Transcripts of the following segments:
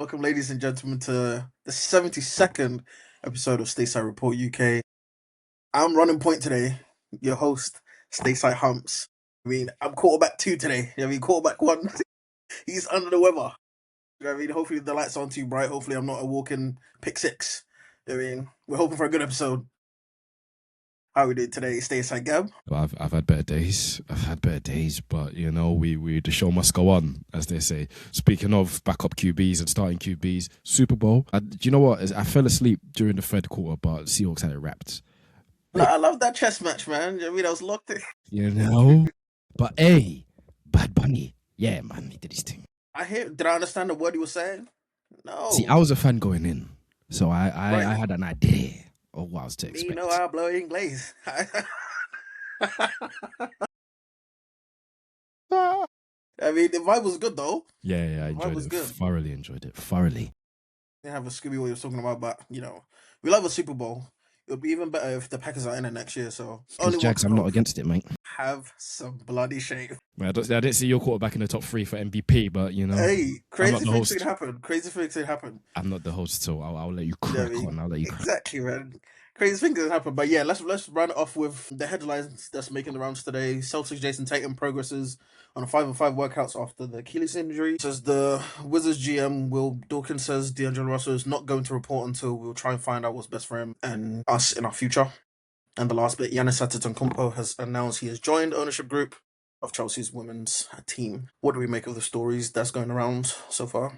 Welcome, ladies and gentlemen, to the 72nd episode of Stateside Report UK. I'm running point today, your host, Stateside Humps. I'm quarterback two today. Quarterback one, he's under the weather. Hopefully the lights aren't too bright. Hopefully I'm not a walking pick six. We're hoping for a good episode. How we did today, Stateside Gab? Well, I've had better days. But we the show must go on, as they say. Speaking of backup QBs and starting QBs, Super Bowl. Do you know what? I fell asleep during the third quarter, but Seahawks had it wrapped. I love that chess match, man. I was locked in. But hey, Bad Bunny, yeah, man, he did his thing. Did I understand the word he was saying? No. See, I was a fan going in, so I had an idea of what I was to expect. You know, I blow English. The vibe was good though. Yeah, I enjoyed it. Good. Thoroughly enjoyed it. Thoroughly. Didn't have a Scooby what you were talking about, but we love a Super Bowl. It would be even better if the Packers are in it next year. So Jags, I'm not against it, mate. Have some bloody shame. I didn't see your quarterback in the top 3 for MVP, but hey, crazy things could happen. Crazy things could happen. I'm not the host, so I'll let you crack on. I'll let you crack. Exactly, man. Crazy things could happen, but yeah, let's run it off with the headlines that's making the rounds today. Celtics Jayson Tatum progresses on a 5-on-5 workouts after the Achilles injury. Says the Wizards GM Will Dawkins says D'Angelo Russell is not going to report until we'll try and find out what's best for him and us in our future. And the last bit, Giannis Antetokounmpo has announced he has joined ownership group of Chelsea's women's team. What do we make of the stories that's going around so far?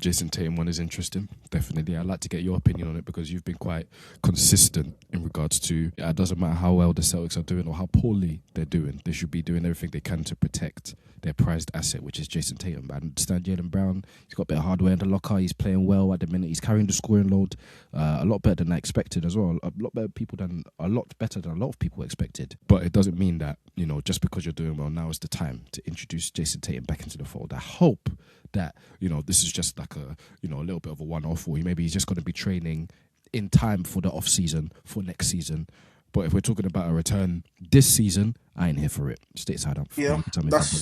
Jayson Tatum one is interesting, definitely. I'd like to get your opinion on it because you've been quite consistent in regards to it doesn't matter how well the Celtics are doing or how poorly they're doing. They should be doing everything they can to protect their prized asset, which is Jayson Tatum. I understand Jaylen Brown, he's got a bit of hardware in the locker, he's playing well at the minute, he's carrying the scoring load a lot better than I expected as well. A lot better than a lot of people expected. But it doesn't mean that, just because you're doing well, now is the time to introduce Jayson Tatum back into the fold. I hope that, this is just like a little bit of a one-off, or maybe he's just going to be training in time for the off-season, for next season. But if we're talking about a return this season, I ain't here for it. Stateside up. Yeah,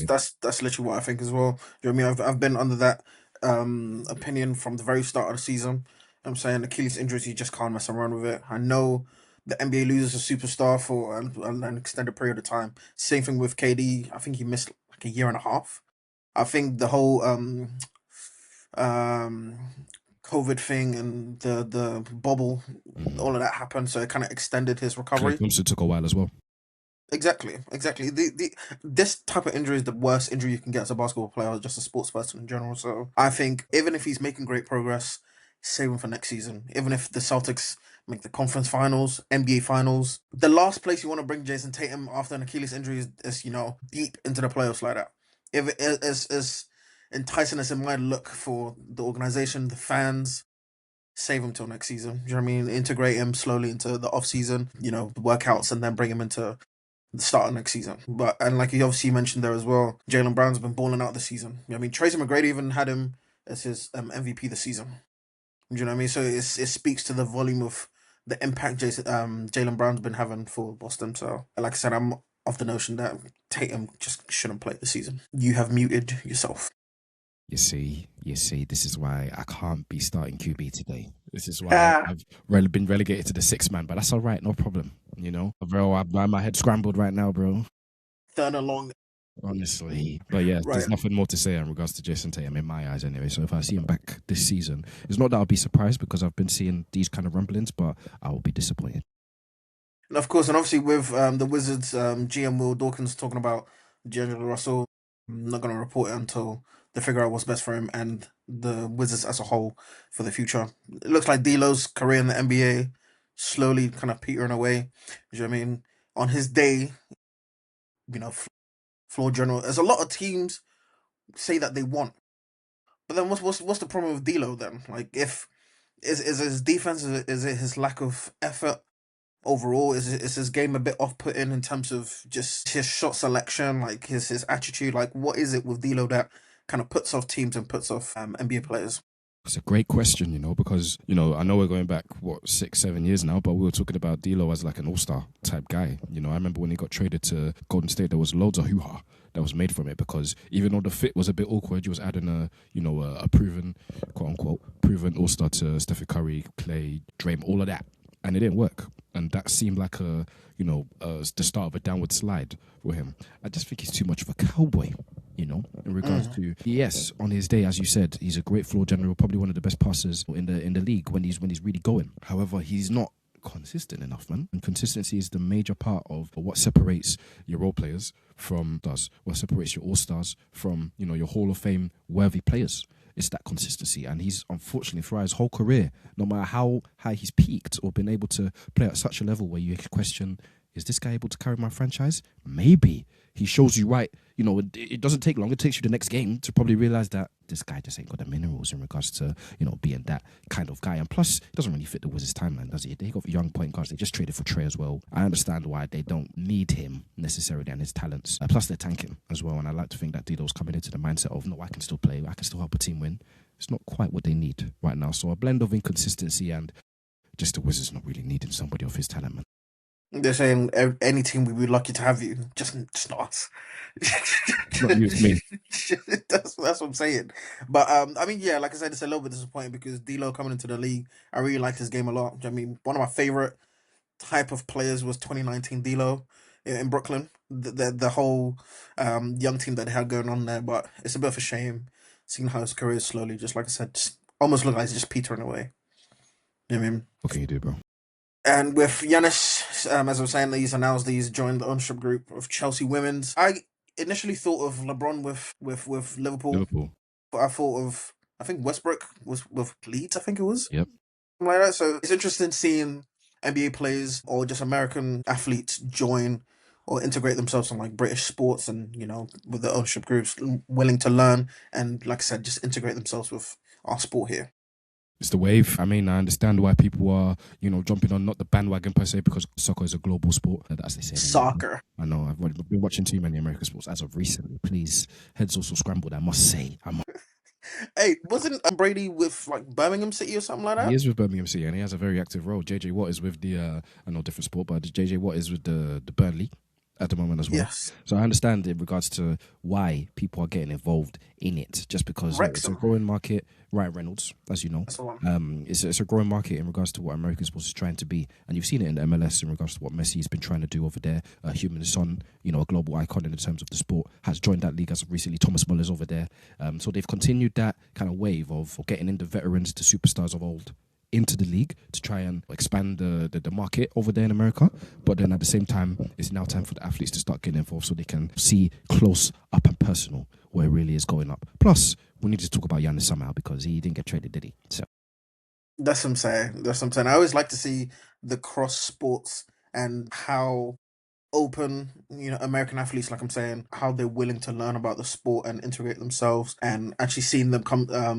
that's literally what I think as well. You know what I mean? I've been under that opinion from the very start of the season. I'm saying Achilles injuries, you just can't mess around with it. I know the NBA loses a superstar for an extended period of time. Same thing with KD. I think he missed like a year and a half. I think the whole COVID thing and the bubble, all of that happened, so it kind of extended his recovery. It took a while as well. Exactly. This type of injury is the worst injury you can get as a basketball player, or just a sports person in general. So I think even if he's making great progress, save him for next season. Even if the Celtics make the conference finals, NBA finals, the last place you want to bring Jayson Tatum after an Achilles injury is deep into the playoffs like that. If it is enticing as it might look for the organization, the fans, save him till next season. Do you know what I mean? Integrate him slowly into the off season, the workouts, and then bring him into the start of next season. And like you obviously mentioned there as well, Jaylen Brown's been balling out this season. Tracy McGrady even had him as his MVP this season. Do you know what I mean? So it speaks to the volume of the impact Jaylen Brown's been having for Boston. So like I said, I'm of the notion that Tatum just shouldn't play this season. You have muted yourself. You see, this is why I can't be starting QB today. This is why I've been relegated to the 6th man, but that's all right, no problem. Bro, my head scrambled right now, bro. Third along. Honestly. But yeah, There's nothing more to say in regards to Jayson Tatum in my eyes anyway. So if I see him back this season, it's not that I'll be surprised because I've been seeing these kind of rumblings, but I will be disappointed. And of course, and obviously with the Wizards, GM Will Dawkins talking about D'Angelo Russell, I'm not going to report it until they figure out what's best for him and the Wizards as a whole for the future. It looks like D'Lo's career in the NBA slowly kind of petering away. You know what I mean? On his day, floor general. There's a lot of teams say that they want, but then what's the problem with D'Lo then? Like, if is his defense? Is it his lack of effort? Overall, is his game a bit off-putting in terms of just his shot selection, like his attitude? Like, what is it with D'Lo that kind of puts off teams and puts off NBA players? It's a great question, because, I know we're going back, 6, 7 years now, but we were talking about D'Lo as like an all-star type guy. I remember when he got traded to Golden State, there was loads of hoo-ha that was made from it because even though the fit was a bit awkward, you was adding a proven, quote-unquote, proven all-star to Stephen Curry, Clay, Draymond, all of that. And it didn't work. And that seemed like the start of a downward slide for him. I just think he's too much of a cowboy. In regards to, yes, on his day, as you said, he's a great floor general, probably one of the best passers in the league when he's really going. However, he's not consistent enough, man. And consistency is the major part of what separates your role players from what separates your all-stars from, your Hall of Fame worthy players. It's that consistency. And he's unfortunately throughout his whole career, no matter how high he's peaked or been able to play at such a level where you question, is this guy able to carry my franchise? Maybe. He shows you right. It doesn't take long. It takes you the next game to probably realize that this guy just ain't got the minerals in regards to, being that kind of guy. And plus, it doesn't really fit the Wizards' timeline, does it? They got young point guards. They just traded for Trey as well. I understand why they don't need him necessarily and his talents. Plus, they're tanking as well. And I like to think that D'Lo's coming into the mindset of, no, I can still play. I can still help a team win. It's not quite what they need right now. So a blend of inconsistency and just the Wizards not really needing somebody of his talent, man. They're saying any team we'd be lucky to have you, just not us. Not you, it's me. That's what I'm saying. But I mean, yeah, like I said, it's a little bit disappointing because D'Lo coming into the league, I really liked his game a lot. I mean, one of my favorite type of players was 2019 D'Lo in Brooklyn. The whole young team that they had going on there, but it's a bit of a shame seeing how his career is slowly, just like I said, just almost look like it's just petering away. You know what I mean? What can you do, bro? And with Giannis, as I was saying, he's joined the ownership group of Chelsea Women's. I initially thought of LeBron with Liverpool. But I think Westbrook was with Leeds, I think it was. Yep. Something like that. So it's interesting seeing NBA players or just American athletes join or integrate themselves in like British sports and, with the ownership groups willing to learn and, like I said, just integrate themselves with our sport here. It's the wave. I mean, I understand why people are, jumping on not the bandwagon per se because soccer is a global sport. As they say. Soccer. I know. I've been watching too many American sports as of recently. Please, heads also scrambled. I must say. Hey, wasn't Brady with like Birmingham City or something like that? He is with Birmingham City and he has a very active role. JJ Watt is with the, I know different sport, but JJ Watt is with the Burnley at the moment as well. Yes. So I understand in regards to why people are getting involved in it, just because it's a growing market. Ryan Reynolds, as you know, it's a growing market in regards to what American sports is trying to be, and you've seen it in the MLS in regards to what Messi has been trying to do over there. Human Son, a global icon in terms of the sport, has joined that league as of recently. Thomas Muller's over there, so they've continued that kind of wave of getting in the veterans to superstars of old into the league to try and expand the market over there in America. But then at the same time, it's now time for the athletes to start getting involved so they can see close up and personal where it really is going up. Plus, we need to talk about Giannis somehow because he didn't get traded, did he? So that's what I'm saying. I always like to see the cross sports and how open, American athletes, like I'm saying, how they're willing to learn about the sport and integrate themselves, and actually seeing them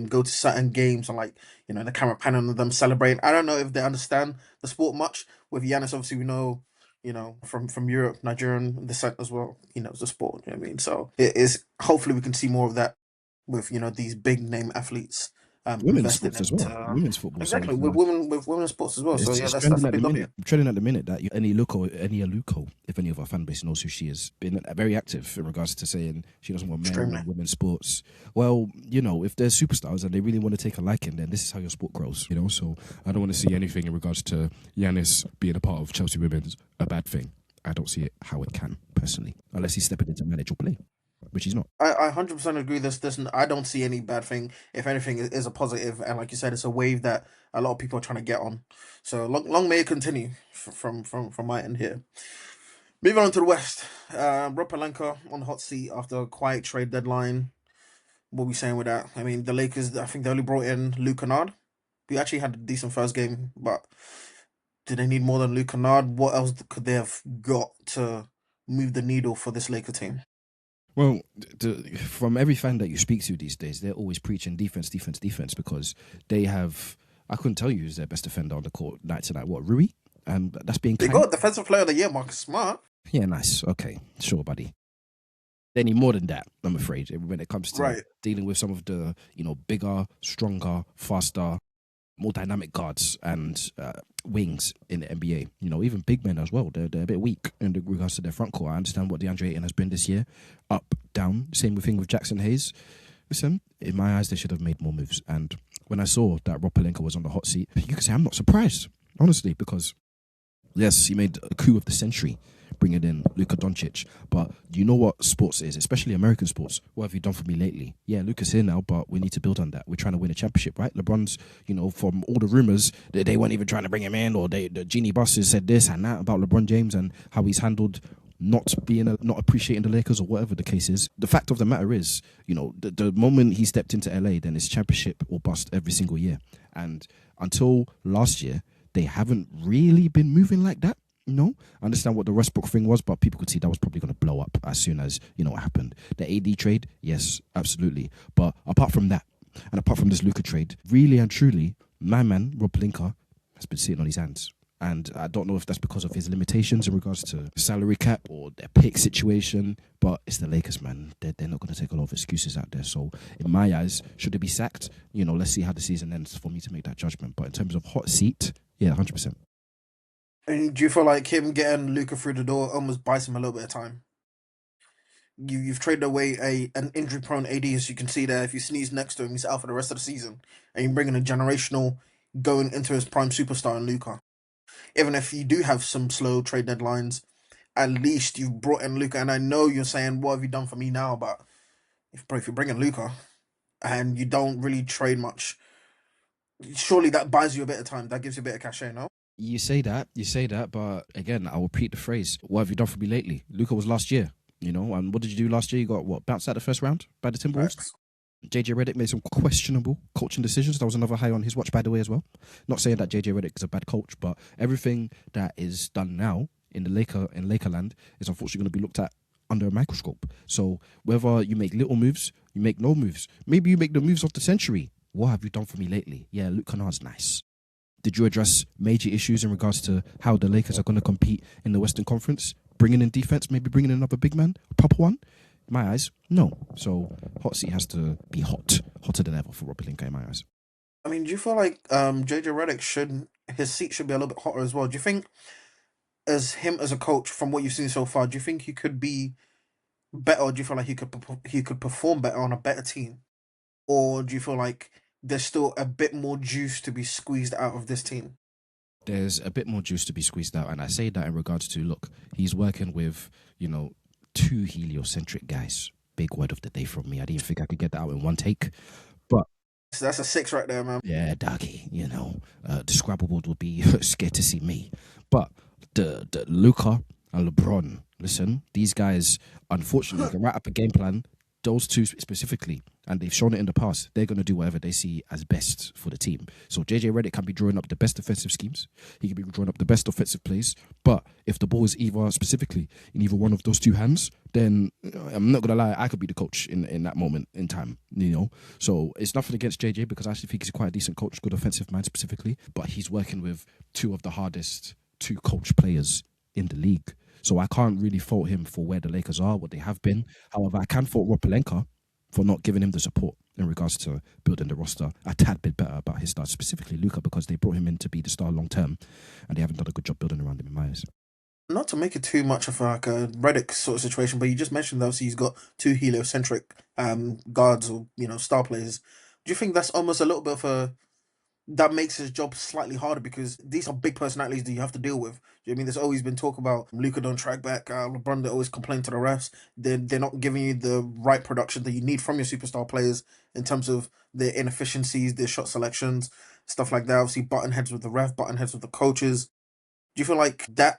go to certain games and like, the camera panning on them celebrating. I don't know if they understand the sport much. With Giannis, obviously we know, from Europe, Nigerian descent as well. He knows the sport. You know what I mean? So it is. Hopefully, we can see more of that with these big name athletes. Women's sports as well. Women's football. Exactly, with women's sports as well. So yeah, that's trending a at the big minute. Trending at the minute that Any Aluko, if any of our fan base knows who she is, been very active in regards to saying she doesn't want men in women's sports. Well, if they're superstars and they really want to take a liking, then this is how your sport grows. So I don't want to see anything in regards to Giannis being a part of Chelsea Women's a bad thing. I don't see it how it can personally, unless he's stepping into manage or play, which he's not. I 100% agree. This I don't see any bad thing. If anything, it is a positive, and like you said, it's a wave that a lot of people are trying to get on. So long may it continue from my end here. Moving on to the West, Rob Pelinka on the hot seat after a quiet trade deadline. What are we saying with that? I mean, the Lakers, I think they only brought in Luke Kennard. We actually had a decent first game, but do they need more than Luke Kennard? What else could they have got to move the needle for this Laker team? Well, from every fan that you speak to these days, they're always preaching defense because they have, I couldn't tell you who's their best defender on the court night tonight. What, Rui? That's being They got Defensive Player of the Year, Marcus Smart. Yeah, nice. Okay, sure, buddy. They need more than that, I'm afraid, when it comes to Right. dealing with some of the, bigger, stronger, faster, more dynamic guards and wings in the NBA. Even big men as well. They're a bit weak in regards to their front court. I understand what DeAndre Ayton has been this year, up, down. Same thing with Jackson Hayes. Listen, in my eyes, they should have made more moves. And when I saw that Rob Pelinka was on the hot seat, you can say I'm not surprised, honestly, because yes, he made a coup of the century bringing in Luka Doncic. But do you know what sports is, especially American sports? What have you done for me lately? Yeah, Luka's here now, but we need to build on that. We're trying to win a championship, right? LeBron's, from all the rumors, they weren't even trying to bring him in, or the genie bosses said this and that about LeBron James and how he's handled not appreciating the Lakers or whatever the case is. The fact of the matter is, the moment he stepped into LA, then it's championship or bust every single year. And until last year, they haven't really been moving like that. I understand what the Westbrook thing was, but people could see that was probably going to blow up as soon as it happened. The AD trade, yes, absolutely. But apart from that, and apart from this Luka trade, really and truly, my man Rob Pelinka has been sitting on his hands. And I don't know if that's because of his limitations in regards to salary cap or their pick situation, but it's the Lakers, man. They're not going to take a lot of excuses out there. So in my eyes, should they be sacked? Let's see how the season ends for me to make that judgment. But in terms of hot seat, yeah, 100%. And do you feel like him getting Luca through the door almost buys him a little bit of time? You've traded away an injury prone AD, as you can see there. If you sneeze next to him, he's out for the rest of the season, and you bring in a generational going into his prime superstar in Luca. Even if you do have some slow trade deadlines, at least you've brought in Luca. And I know you're saying, "What have you done for me now?" But if you bring in Luca and you don't really trade much, surely that buys you a bit of time. That gives you a bit of cachet, no? You say that, but again, I'll repeat the phrase. What have you done for me lately? Luka was last year, and what did you do last year? You got what, bounced out the first round by the Timberwolves? Facts. JJ Redick made some questionable coaching decisions. That was another high on his watch, by the way, as well. Not saying that JJ Redick is a bad coach, but everything that is done now in Lakerland is unfortunately going to be looked at under a microscope. So whether you make little moves, you make no moves. Maybe you make the moves of the century. What have you done for me lately? Yeah, Luke Kennard's nice. Did you address major issues in regards to how the Lakers are going to compete in the Western Conference? Bringing in defense, maybe bringing in another big man, a proper one? In my eyes, no. So hot seat has to be hotter than ever for Rob Pelinka in my eyes. I mean, do you feel like JJ Redick should his seat should be a little bit hotter as well? Do you think as him as a coach, from what you've seen so far, do you think he could be better? Or do you feel like he could perform better on a better team, or do you feel like there's still a bit more juice to be squeezed out of this team? There's a bit more juice to be squeezed out, and I say that in regards to, look, he's working with, two heliocentric guys. Big word of the day from me. I didn't think I could get that out in one take. But So that's a six right there, man. yeah, doggy, the Scrabble board would be scared to see me. But the Luca and LeBron, listen, these guys, unfortunately, can write up a game plan, those two specifically, and they've shown it in the past. They're going to do whatever they see as best for the team. So JJ Redick can be drawing up the best defensive schemes. He can be drawing up the best offensive plays. But if the ball is either specifically in either one of those two hands, then I'm not going to lie, I could be the coach in that moment in time, So it's nothing against JJ because I actually think he's quite a decent coach, good offensive mind specifically. But he's working with two of the hardest two coach players in the league. So I can't really fault him for where the Lakers are, what they have been. However, I can fault Rob Pelinka for not giving him the support in regards to building the roster a tad bit better about his stars, specifically Luka, because they brought him in to be the star long term, and they haven't done a good job building around him in my eyes. Not to make it too much of like a Reddick sort of situation, but you just mentioned that obviously he's got two heliocentric guards or star players. Do you think that's almost a little bit of a that makes his job slightly harder because these are big personalities that you have to deal with? Do you know what I mean? There's always been talk about Luka don't track back, LeBron. They always complain to the refs. They're not giving you the right production that you need from your superstar players in terms of their inefficiencies, their shot selections, stuff like that. Obviously, button heads with the ref, button heads with the coaches. Do you feel like that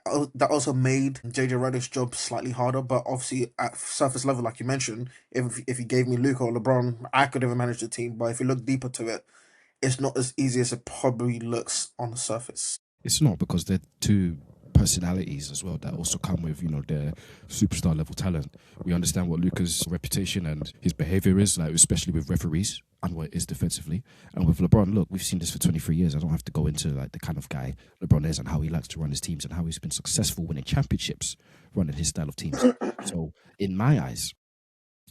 also made JJ Redick's job slightly harder? But obviously, at surface level, like you mentioned, if you gave me Luka or LeBron, I could have managed the team. But if you look deeper to it, it's not as easy as it probably looks on the surface. It's not, because they're two personalities as well that also come with, their superstar level talent. We understand what Luka's reputation and his behavior is, like especially with referees and what it is defensively. And with LeBron, look, we've seen this for 23 years. I don't have to go into like the kind of guy LeBron is and how he likes to run his teams and how he's been successful winning championships running his style of teams. So in my eyes,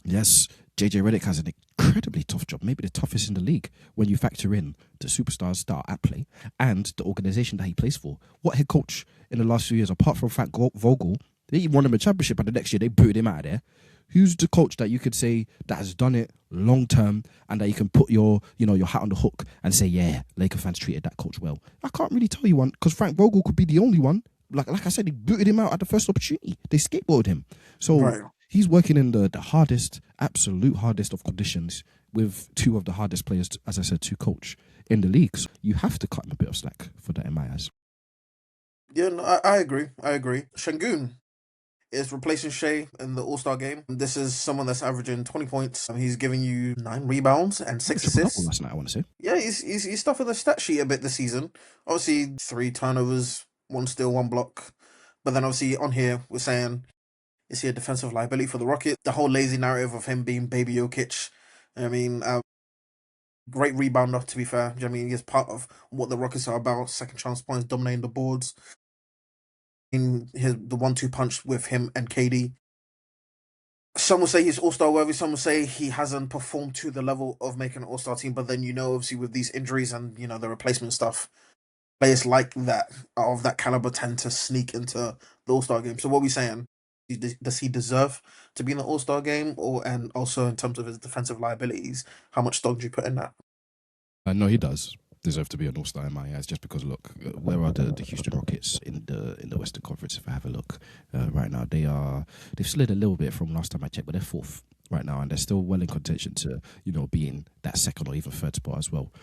Yes, JJ Redick has an incredibly tough job, maybe the toughest in the league, when you factor in the superstars that are at play and the organization that he plays for. What head coach in the last few years, apart from Frank Vogel, they won him a championship, and the next year they booted him out of there. Who's the coach that you could say that has done it long term and that you can put your your hat on the hook and say, yeah, Laker fans treated that coach well? I can't really tell you one, because Frank Vogel could be the only one. Like I said, they booted him out at the first opportunity. They skateboarded him. So Right. he's working in the hardest, absolute hardest of conditions with two of the hardest players, as I said, to coach in the league. So you have to cut him a bit of slack for that, in my eyes. Yeah, no, I agree. I agree. Shengun is replacing Shea in the All Star game. This is someone that's averaging 20 points. He's giving you 9 rebounds and Got a six triple double assists. last night, I want to say. Yeah, he's stuffing the stat sheet a bit this season. Obviously, 3 turnovers, 1 steal, 1 block. But then obviously on here we're saying, is he a defensive liability for the Rockets? The whole lazy narrative of him being baby Jokic. I mean, great rebounder to be fair. I mean, he's part of what the Rockets are about. Second chance points, dominating the boards. In the 1-2 punch with him and KD. Some will say he's All Star worthy. Some will say he hasn't performed to the level of making an All Star team. But then obviously with these injuries and the replacement stuff, players like that of that caliber tend to sneak into the All Star game. So what are we saying? Does he deserve to be in the All Star game, and also in terms of his defensive liabilities, how much stock do you put in that? No, he does deserve to be an all-star in my eyes, just because look, where are the Houston Rockets in the Western Conference? If I have a look right now, they've slid a little bit from last time I checked, but they're fourth right now, and they're still well in contention to be in that second or even third spot as well.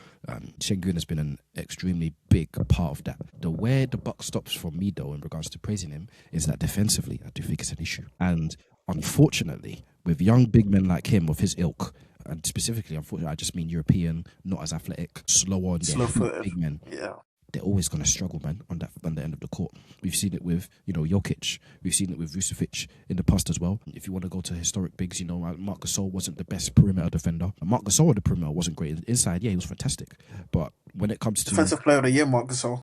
Şengün has been an extremely big part of that. Where the buck stops for me though, in regards to praising him, is that defensively I do think it's an issue, and unfortunately, with young big men like him, of his ilk, and specifically, unfortunately, I just mean European, not as athletic, slower on their Slow feet, footed. big men. Yeah. They're always going to struggle, man, on the end of the court. We've seen it with Jokic. We've seen it with Vucevic in the past as well. If you want to go to historic bigs, Marc Gasol wasn't the best perimeter defender. Marc Gasol on the perimeter wasn't great. Inside, yeah, he was fantastic. But when it comes to Defensive player of the year, Marc Gasol.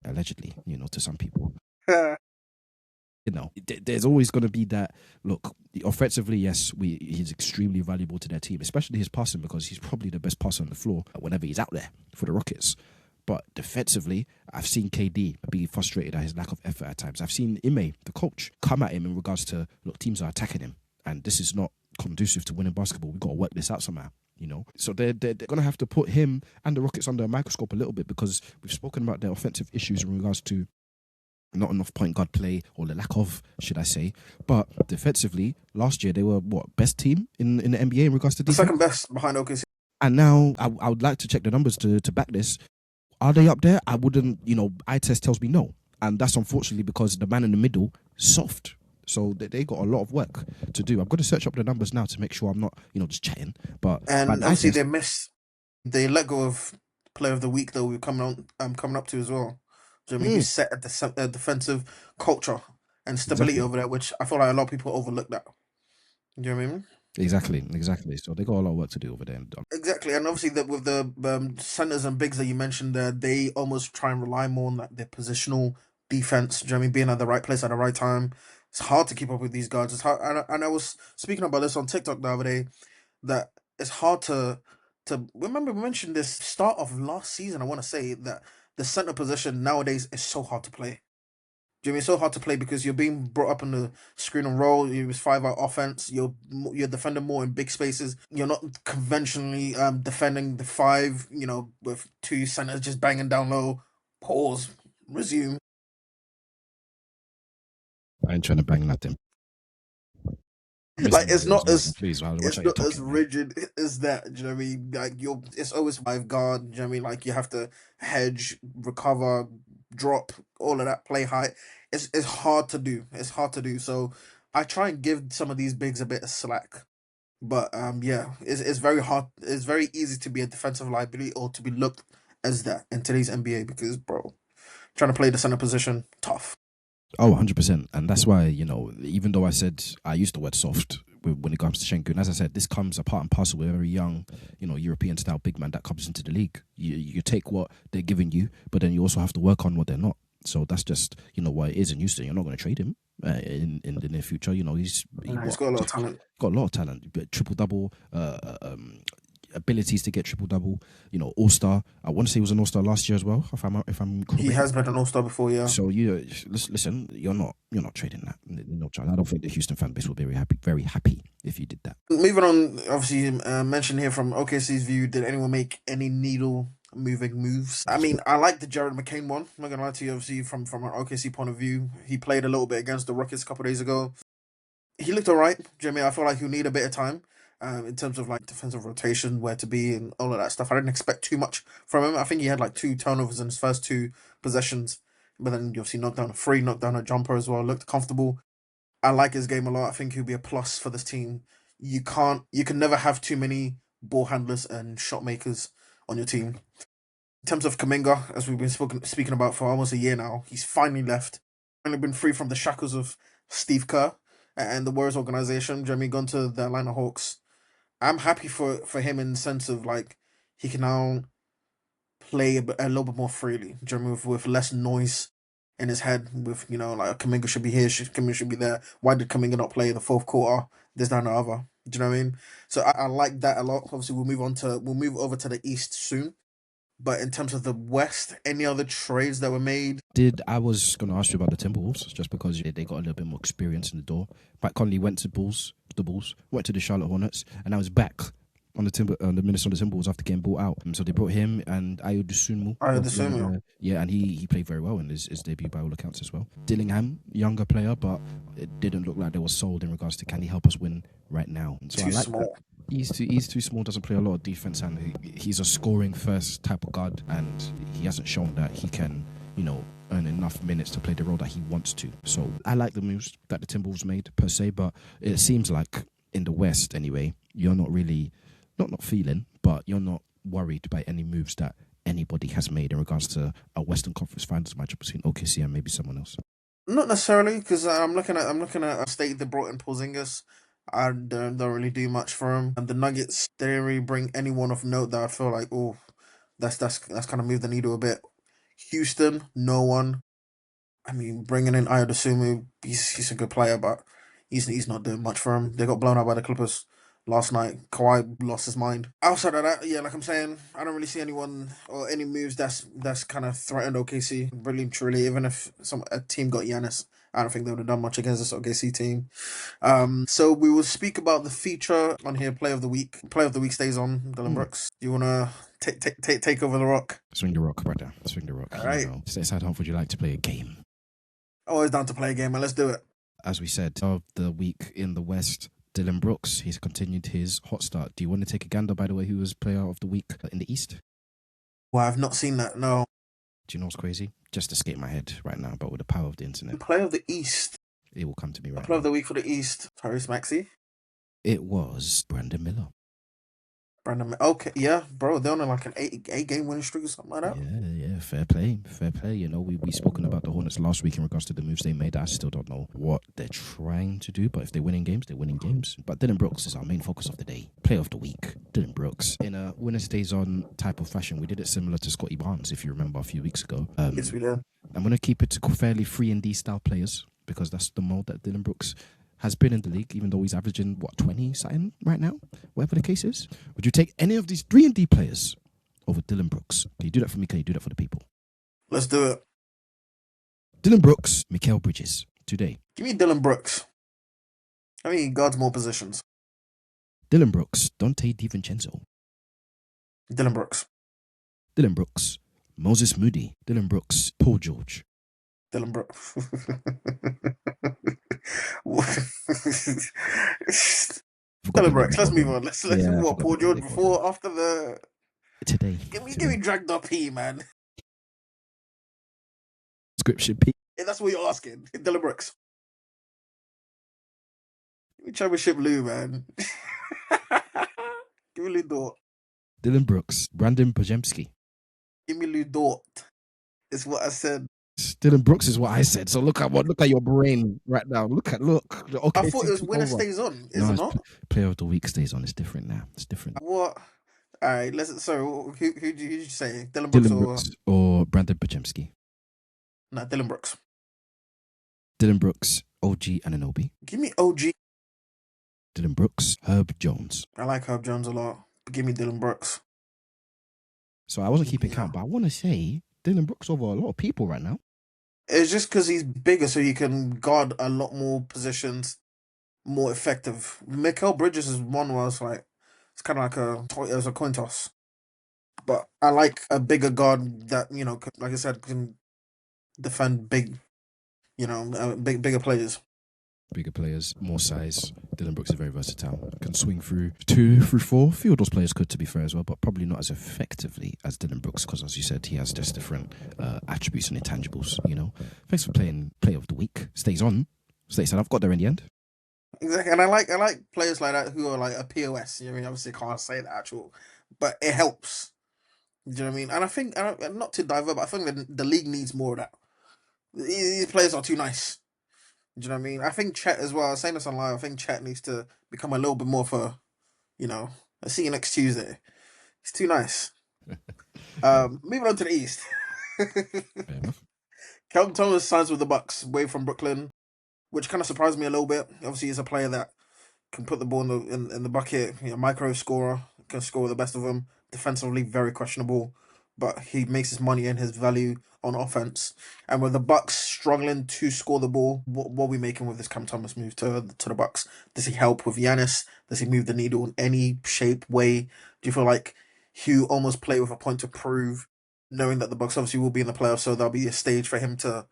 allegedly, to some people, there's always going to be that. Look, offensively, yes, he's extremely valuable to their team, especially his passing, because he's probably the best passer on the floor whenever he's out there for the Rockets. But defensively, I've seen KD be frustrated at his lack of effort at times. I've seen Ime, the coach, come at him in regards to, look, teams are attacking him, and this is not conducive to winning basketball. We've got to work this out somehow. So they're going to have to put him and the Rockets under a microscope a little bit, because we've spoken about their offensive issues in regards to not enough point guard play, or the lack of, should I say. But defensively, last year they were best team in the NBA in regards to The defense. second best behind OKC. And now I would like to check the numbers to back this. Are they up there? I wouldn't. Eye test tells me no, and that's unfortunately because the man in the middle soft. So they got a lot of work to do. I'm going to search up the numbers now to make sure I'm not just chatting. But And by obviously they missed. They let go of player of the week though. We're coming up to as well. Do you know what I mean? Who set a defensive culture and stability Exactly. over there, which I feel like a lot of people overlook that. Do you know what I mean? Exactly. So they got a lot of work to do over there. Exactly, and obviously that with the centers and bigs that you mentioned there, they almost try and rely more on their positional defense. Do you know what I mean? Being at the right place at the right time. It's hard to keep up with these guys. It's hard, and I was speaking about this on TikTok the other day, that it's hard to remember. We mentioned this start of last season. I want to say that the center position nowadays is so hard to play. Do you know what I mean? It's so hard to play because you're being brought up in the screen and roll. You use 5-out offense. You're defending more in big spaces. You're not conventionally defending the five. With two centers just banging down low. Pause. Resume. I ain't trying to bang nothing. Like it's not as Please, watch it's out you're not as talking, man. rigid as that. Do you know what I mean? Like it's always five guard. Do you know what I mean? Like you have to hedge, recover, drop, all of that, play high. It's hard to do. It's hard to do. So I try and give some of these bigs a bit of slack. But yeah, it's very hard. It's very easy to be a defensive liability or to be looked as that in today's NBA because, bro, trying to play the center position, tough. Oh, 100%. And that's why, even though I said I used the word soft when it comes to Şengün, as I said, this comes apart and parcel with a very young, European style big man that comes into the league. You take what they're giving you, but then you also have to work on what they're not. So that's just, what it is in Houston. You're not going to trade him. in the near future. You know, he's Yeah, he's got a lot of talent. got a lot of talent, triple double, abilities to get triple double. You know, all star. I want to say he was an all star last year as well, if I'm He correct. has been an all-star before, yeah. So you listen, you're not trading that. No chance. I don't think the Houston fan base will be very happy if you did that. Moving on, obviously, mentioned here from OKC's view, did anyone make any needle moving moves? I mean, I like the Jared McCain one. I'm not gonna lie to you. Obviously, from an OKC point of view, he played a little bit against the Rockets a couple of days ago. He looked alright, Jimmy. I feel like he'll need a bit of time. In terms of like defensive rotation, where to be, and all of that stuff, I didn't expect too much from him. I think he had like 2 turnovers in his first 2 possessions, but then you obviously knocked down a free, knocked down a jumper as well. Looked comfortable. I like his game a lot. I think he'll be a plus for this team. You can never have too many ball handlers and shot makers on your team. In terms of Kaminga, as we've been speaking about for almost a year now, he's finally left. Finally been free from the shackles of Steve Kerr and the Warriors organization. Jeremy gone to the Atlanta Hawks. I'm happy for him in the sense of like he can now play a little bit more freely. Jeremy with less noise in his head. With like Kaminga should be here, Kaminga should be there. Why did Kaminga not play in the fourth quarter? This, that, and the other. Do you know what I mean? So I like that a lot. Obviously, we'll move over to the East soon. But in terms of the West, any other trades that were made? I was going to ask you about the Timberwolves just because they got a little bit more experience in the door. Pat Conley went to the Bulls, went to the Charlotte Hornets, and now he's back on the Minnesota Timberwolves after getting bought out. So they brought him and Ayo Dosunmu. Yeah, and he played very well in his debut by all accounts as well. Dillingham, younger player, but it didn't look like they were sold in regards to can he help us win right now. So Too small. He's too small, doesn't play a lot of defense, and he's a scoring first type of guard, and he hasn't shown that he can, earn enough minutes to play the role that he wants to. So I like the moves that the Timberwolves made per se, but it seems like in the West anyway, you're not really not feeling, but you're not worried by any moves that anybody has made in regards to a Western Conference Finals matchup between OKC and maybe someone else. Not necessarily, because I'm looking at a state that brought in Porzingis. I don't really do much for him. And the Nuggets, they didn't really bring anyone of note that I feel like, oh, that's kind of moved the needle a bit. Houston, no one. I mean, bringing in Ayo Dosunmu, he's a good player, but he's not doing much for him. They got blown out by the Clippers last night. Kawhi lost his mind. Outside of that, yeah, like I'm saying, I don't really see anyone or any moves that's kind of threatened OKC. Really, truly, even if a team got Giannis, I don't think they would have done much against this OKC team. So we will speak about the feature on here, Play of the Week. Play of the Week stays on, Dylan Brooks. You wanna take over the rock? Swing the rock, brother. Swing the rock. All right. Stateside, how would you like to play a game? Always down to play a game, man. Let's do it. As we said, of the week in the West, Dylan Brooks, he's continued his hot start. Do you want to take a gander, by the way, who was player of the week in the East? Well, I've not seen that, no. Do you know what's crazy? Just escape my head right now, but with the power of the internet. Player of the East. It will come to me right Player now. of the week for the East. Tyrese Maxey. It was Brandon Miller. Okay, yeah, bro. They're on like an eight game winning streak or something like that. Yeah, fair play. We spoken about the Hornets last week in regards to the moves they made. I still don't know what they're trying to do, but if they're winning games, they're winning games. But Dylan Brooks is our main focus of the day. Player of the week, Dylan Brooks. In a winner stays on type of fashion, we did it similar to Scotty Barnes, if you remember, a few weeks ago. Yes, we did. I'm going to keep it to fairly 3-and-D style players because that's the mode that Dylan Brooks has been in the league, even though he's averaging, 20 something right now, whatever the case is. Would you take any of these 3-and-D players over Dylan Brooks? Can you do that for me? Can you do that for the people? Let's do it. Dylan Brooks, Mikal Bridges, today. Give me Dylan Brooks. I mean, he guards more positions. Dylan Brooks, Dante DiVincenzo. Dylan Brooks. Dylan Brooks, Moses Moody. Dylan Brooks, Paul George. Dylan Brooks. Dylan Brooks. Let's move on. Let's what Paul George before after the today. Give me dragged up here, man. Scripture P. Yeah, that's what you're asking. Dylan Brooks. Give me Championship Lou, man. Give me Lou Dort. Dylan Brooks, Brandon Pojemski. Give me Lou Dort. It's what I said. Dylan Brooks is what I said. So look at your brain right now. Look. Okay, I thought it was winner stays on. Is it not? Player of the week stays on. It's different now. It's different. What? All right. Who did you say? Dylan Brooks or Brandon Pojemski? No, Dylan Brooks. Dylan Brooks, OG Anunoby, Give me OG. Dylan Brooks, Herb Jones. I like Herb Jones a lot. But give me Dylan Brooks. So I wasn't keeping Yeah. count, but I want to say Dylan Brooks over a lot of people right now. It's just because he's bigger, so he can guard a lot more positions more effective. Mikal Bridges is one where it's like, it's kind of like it was a coin toss. But I like a bigger guard that, like I said, can defend bigger players. Bigger players, more size. Dylan Brooks is very versatile. Can swing through 2 through 4. A few of those players could, to be fair, as well, but probably not as effectively as Dylan Brooks because, as you said, he has just different attributes and intangibles. Thanks for playing Player of the Week. Stays on. Stateside. I've got there in the end. Exactly, and I like players like that who are like a POS. You know what I mean? Obviously, can't say the actual, but it helps. Do you know what I mean? And I think, not to divert, but I think the league needs more of that. These players are too nice. Do you know what I mean? I think Chet as well. I was saying this online. I think Chet needs to become a little bit more for, I'll see you next Tuesday. He's too nice. Moving on to the East. Fair enough. Kelvin Thomas signs with the Bucks, away from Brooklyn, which kind of surprised me a little bit. Obviously, he's a player that can put the ball in the bucket. Micro scorer, can score with the best of them. Defensively, very questionable, but he makes his money and his value on offense. And with the Bucks struggling to score the ball, what are we making with this Cam Thomas move to the Bucks? Does he help with Giannis? Does he move the needle in any shape, way? Do you feel like Hugh almost played with a point to prove, knowing that the Bucks obviously will be in the playoffs, so there'll be a stage for him to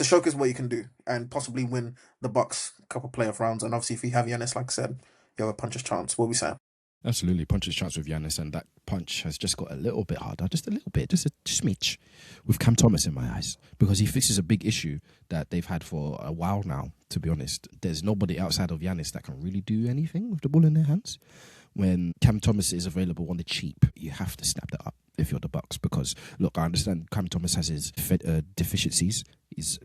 showcase what you can do and possibly win the Bucks a couple playoff rounds. And obviously, if you have Giannis, like I said, you have a puncher's chance. What we say? Absolutely, puncher's chance with Giannis, and that punch has just got a little bit harder, just a little bit, just a smidge, with Cam Thomas in my eyes, because he fixes a big issue that they've had for a while now. To be honest, there's nobody outside of Giannis that can really do anything with the ball in their hands. When Cam Thomas is available on the cheap, you have to snap that up if you're the Bucks. Because look, I understand Cam Thomas has his deficiencies. He's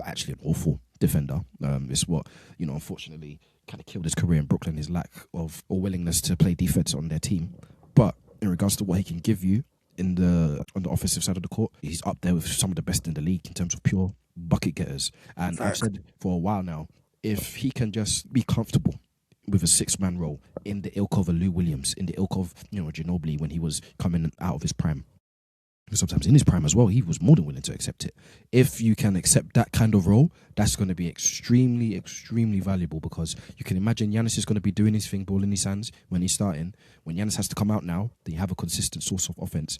actually an awful defender. It's what unfortunately kind of killed his career in Brooklyn, his lack of or willingness to play defense on their team. But in regards to what he can give you on the offensive side of the court, he's up there with some of the best in the league in terms of pure bucket getters. And I've said for a while now, if he can just be comfortable with a 6-man role in the ilk of a Lou Williams, in the ilk of Ginobili when he was coming out of his prime, sometimes in his prime as well, he was more than willing to accept it. If you can accept that kind of role, that's going to be extremely, extremely valuable, because you can imagine Giannis is going to be doing his thing, ball in his hands when he's starting. When Giannis has to come out now, then you have a consistent source of offense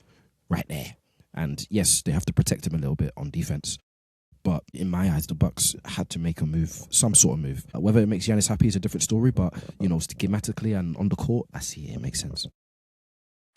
right there. And yes, they have to protect him a little bit on defense. But in my eyes, the Bucks had to make a move, some sort of move. Whether it makes Giannis happy is a different story, but, schematically and on the court, I see it makes sense.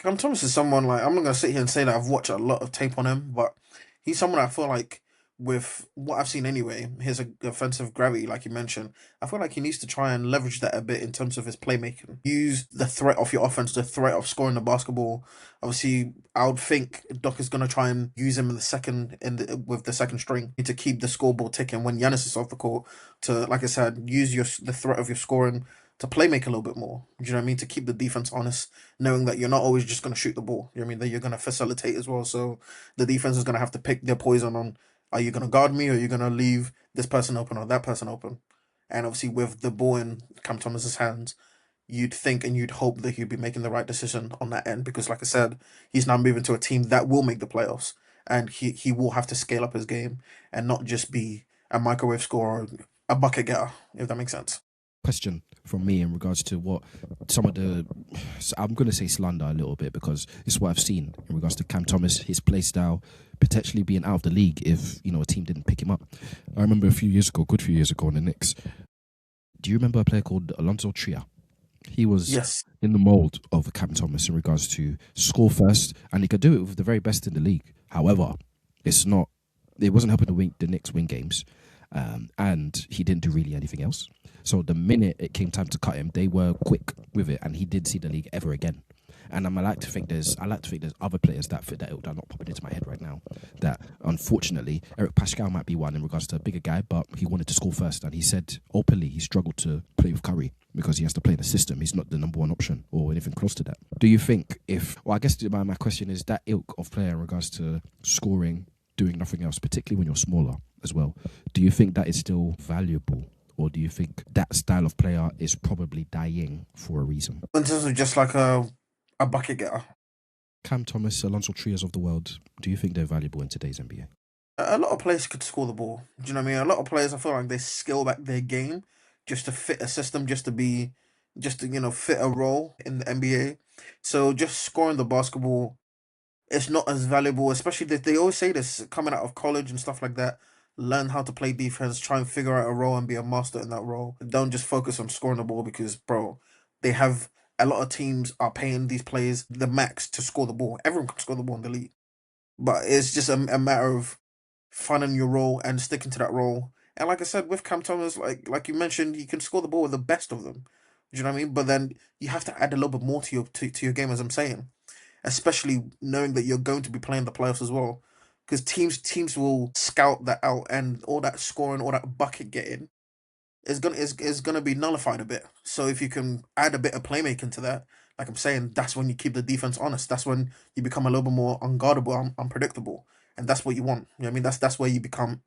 Cam Thomas is someone like, I'm not gonna sit here and say that I've watched a lot of tape on him, but he's someone I feel like, with what I've seen anyway, his offensive gravity, like you mentioned, I feel like he needs to try and leverage that a bit in terms of his playmaking. Use the threat of your offense, the threat of scoring the basketball. Obviously, I would think Doc is gonna try and use him with the second string to keep the scoreboard ticking when Giannis is off the court. To, like I said, use the threat of your scoring to play make a little bit more. Do you know what I mean? To keep the defense honest, knowing that you're not always just going to shoot the ball. You know what I mean? That you're going to facilitate as well. So the defense is going to have to pick their poison on, are you going to guard me, or are you going to leave this person open or that person open? And obviously with the ball in Cam Thomas's hands, you'd think and you'd hope that he'd be making the right decision on that end, because like I said, he's now moving to a team that will make the playoffs, and he will have to scale up his game and not just be a microwave scorer, a bucket getter, if that makes sense. Question from me in regards to what some of the, I'm going to say slander a little bit, because it's what I've seen in regards to Cam Thomas, his play style, potentially being out of the league if a team didn't pick him up. I remember a few years ago on the Knicks. Do you remember a player called Alonzo Trier? He was in the mold of Cam Thomas in regards to score first, and he could do it with the very best in the league. However, it wasn't helping the Knicks win games, and he didn't do really anything else. So the minute it came time to cut him, they were quick with it, and he didn't see the league ever again. And I like to think there's other players that fit that ilk that are not popping into my head right now. That unfortunately, Eric Pascal might be one in regards to a bigger guy, but he wanted to score first, and he said openly he struggled to play with Curry because he has to play in the system. He's not the number one option or anything close to that. Do you think I guess my question is that ilk of player in regards to scoring, doing nothing else, particularly when you're smaller as well. Do you think that is still valuable? Or do you think that style of player is probably dying for a reason? In terms of just like a bucket getter. Cam Thomas, Alonso Trias of the world, do you think they're valuable in today's NBA? A lot of players could score the ball. Do you know what I mean? A lot of players, I feel like they scale back their game just to fit a system, just to fit a role in the NBA. So just scoring the basketball, it's not as valuable, especially they always say this coming out of college and stuff like that. Learn how to play defense, try and figure out a role and be a master in that role. Don't just focus on scoring the ball because, bro, they have a lot of teams are paying these players the max to score the ball. Everyone can score the ball in the league, but it's just a matter of finding your role and sticking to that role. And like I said, with Cam Thomas, like you mentioned, he can score the ball with the best of them. Do you know what I mean? But then you have to add a little bit more to your game, as I'm saying, especially knowing that you're going to be playing the playoffs as well. Because teams will scout that out, and all that scoring, all that bucket getting is gonna be nullified a bit. So if you can add a bit of playmaking to that, like I'm saying, that's when you keep the defense honest. That's when you become a little bit more unguardable, unpredictable, and that's what you want. You know what I mean? That's where you become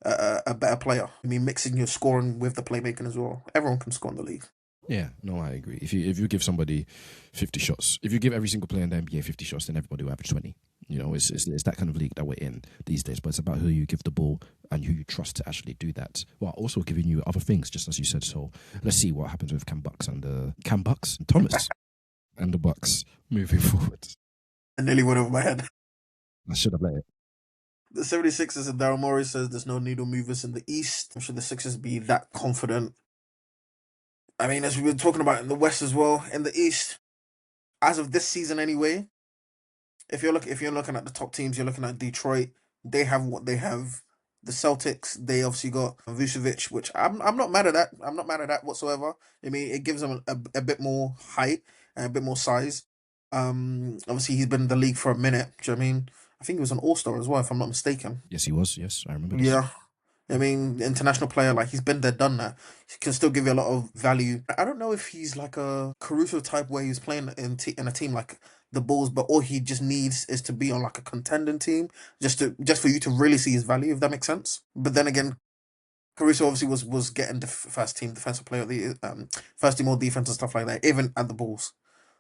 a better player. I mean, mixing your scoring with the playmaking as well. Everyone can score in the league. Yeah, no, I agree. If you give somebody 50 shots, if you give every single player in the NBA 50 shots, then everybody will average 20. You know, it's that kind of league that we're in these days. But it's about who you give the ball and who you trust to actually do that, while also giving you other things, just as you said. So let's see what happens with Cam Bucks and Thomas and the Bucks moving forward. I nearly went over my head. I should have let it. The 76ers and Daryl Morey says there's no needle movers in the East. Should the Sixers be that confident? I mean, as we were talking about in the West as well, in the East, as of this season anyway, if you're looking at the top teams, you're looking at Detroit. They have what they have. The Celtics, they obviously got Vucevic, which I'm not mad at that. I'm not mad at that whatsoever. I mean, it gives them a bit more height and a bit more size. Obviously he's been in the league for a minute. Do you know what I mean? I think he was an All Star as well, if I'm not mistaken. Yes, he was. Yes, I remember this. Yeah, I mean, international player, like he's been there, done that. He can still give you a lot of value. I don't know if he's like a Caruso type where he's playing in a team like the Bulls, but all he just needs is to be on like a contending team, just for you to really see his value, if that makes sense. But then again, Caruso obviously was getting the first team defensive player of the first team all defense and stuff like that, even at the Bulls.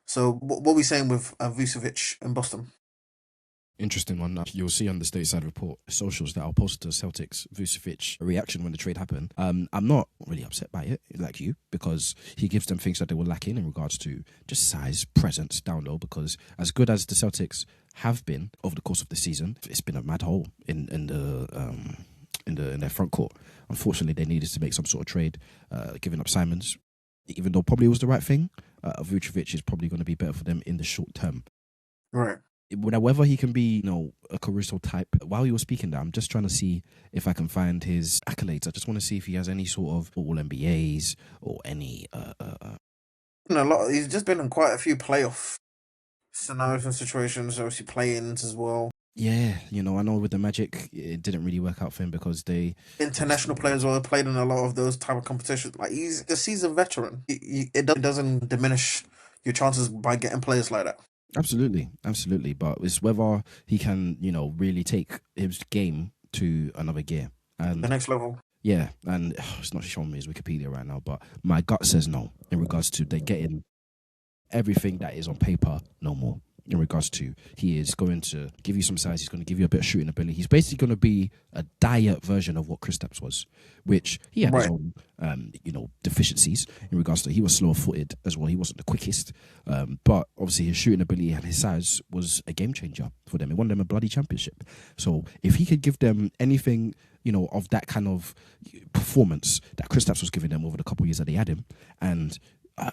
So what are we saying with Vucevic in Boston? Interesting one. You'll see on the Stateside report socials that I'll post to Celtics Vucevic reaction when the trade happened. I'm not really upset by it, like you, because he gives them things that they were lacking in regards to just size, presence down low. Because as good as the Celtics have been over the course of the season, it's been a mad hole in their front court. Unfortunately, they needed to make some sort of trade, giving up Simons, even though probably was the right thing. Vucevic is probably going to be better for them in the short term. Right. Whether he can be, a Caruso type. While you were speaking there, I'm just trying to see if I can find his accolades. I just want to see if he has any sort of All NBAs or any. He's just been in quite a few playoff scenarios and situations, obviously play-ins as well. Yeah, I know with the Magic, it didn't really work out for him because they International players well played in a lot of those type of competitions. Like he's a seasoned veteran. It doesn't diminish your chances by getting players like that. absolutely, absolutely. But it's whether he can, really take his game to another gear. The And next level. yeah, and it's not showing me his Wikipedia right now, but my gut says no in regards to they getting everything that is on paper, no more. In regards to he is going to give you some size, he's going to give you a bit of shooting ability. He's basically going to be a diet version of what Kristaps was, which he had his Right. own, deficiencies in regards to. He was slower-footed as well. He wasn't the quickest, but obviously his shooting ability and his size was a game changer for them. It won them a bloody championship. So if he could give them anything, of that kind of performance that Kristaps was giving them over the couple of years that they had him, and